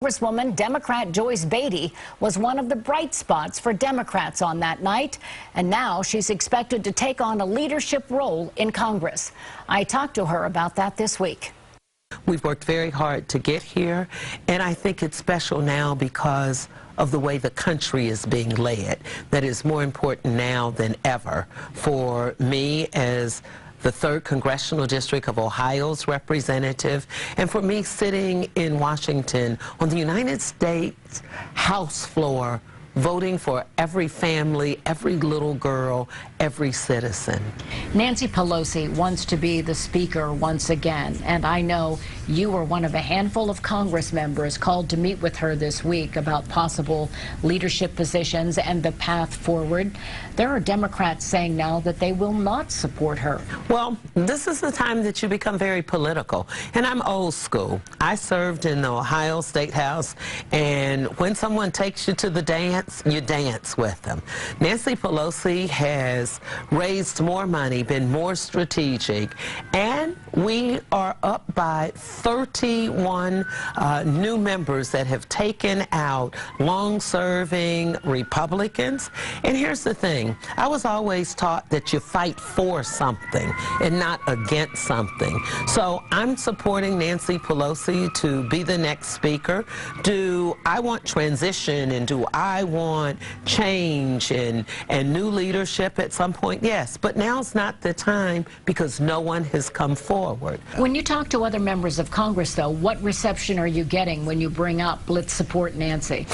Congresswoman Democrat Joyce Beatty was one of the bright spots for Democrats on that night, and now she's expected to take on a leadership role in Congress. I talked to her about that this week. We've worked very hard to get here, and I think it's special now because of the way the country is being led. That is more important now than ever for me as the 3rd Congressional District of Ohio's representative, and for me sitting in Washington on the United States House floor voting for every family, every little girl, every citizen. Nancy Pelosi wants to be the speaker once again, and I know you were one of a handful of Congress members called to meet with her this week about possible leadership positions and the path forward. There are Democrats saying now that they will not support her. Well, this is the time that you become very political, and I'm old school. I served in the Ohio State House, and when someone takes you to the dance, you dance with them. Nancy Pelosi has raised more money, been more strategic, and we are up by 31 new members that have taken out long-serving Republicans. And here's the thing, I was always taught that you fight for something and not against something. So I'm supporting Nancy Pelosi to be the next speaker. Do I want transition, and do I want change and new leadership at some point? Yes, but now's not the time because no one has come forward. When you talk to other members of Congress, though, what reception are you getting when you bring up let's support Nancy?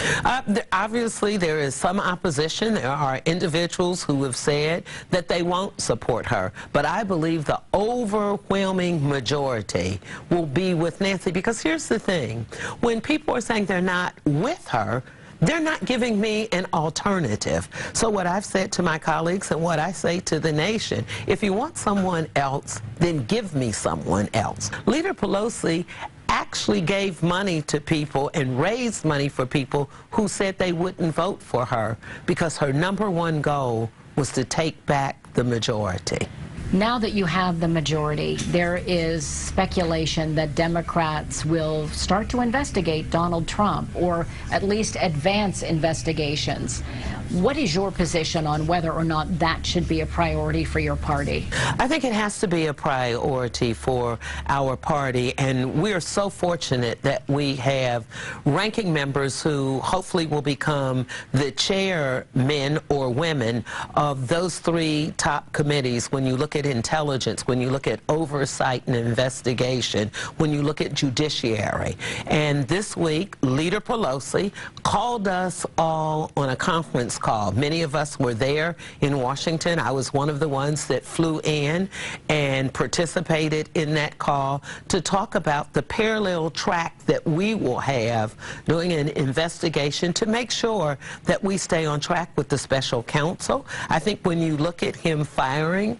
Obviously, there is some opposition. There are individuals who have said that they won't support her, but I believe the overwhelming majority will be with Nancy, because here's the thing, when people are saying they're not with her, they're not giving me an alternative. So what I've said to my colleagues and what I say to the nation, if you want someone else, then give me someone else. Leader Pelosi actually gave money to people and raised money for people who said they wouldn't vote for her because her #1 goal was to take back the majority. Now that you have the majority, there is speculation that Democrats will start to investigate Donald Trump, or at least advance investigations. What is your position on whether or not that should be a priority for your party? I think it has to be a priority for our party, and we are so fortunate that we have ranking members who hopefully will become the chairmen or women of those 3 top committees. When you look at intelligence, when you look at oversight and investigation, when you look at judiciary. And this week, Leader Pelosi called us all on a conference call. Many of us were there in Washington. I was one of the ones that flew in and participated in that call to talk about the parallel track that we will have doing an investigation to make sure that we stay on track with the special counsel. I think when you look at him firing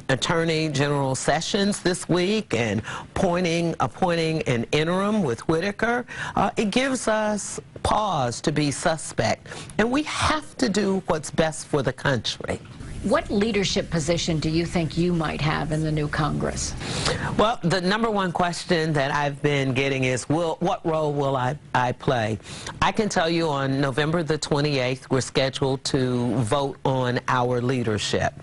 Attorney General Sessions this week and appointing an interim with Whitaker, it gives us pause to be suspect. And we have to do what's best for the country. What leadership position do you think you might have in the new Congress? Well, the #1 question that I've been getting is, what role will I play? I can tell you on November the 28th, we're scheduled to vote on our leadership.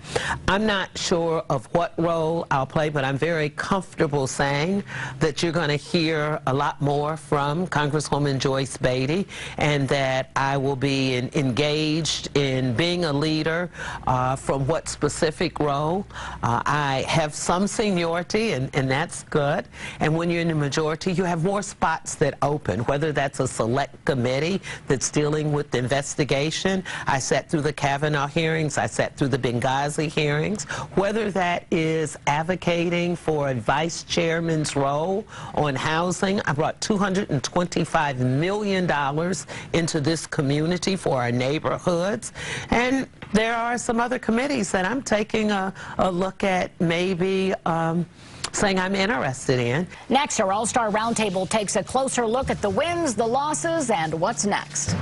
I'm not sure of what role I'll play, but I'm very comfortable saying that you're going to hear a lot more from Congresswoman Joyce Beatty, and that I will be engaged in being a leader from what specific role. I have some seniority, and that's good. And when you're in the majority, you have more spots that open, whether that's a select committee that's dealing with the investigation. I sat through the Kavanaugh hearings. I sat through the Benghazi hearings. Whether that is advocating for a vice chairman's role on housing. I brought $225 million into this community for our neighborhoods. And there are some other committees that I'm taking a look at, maybe saying I'm interested in. Next, our All-Star Roundtable takes a closer look at the wins, the losses, and what's next.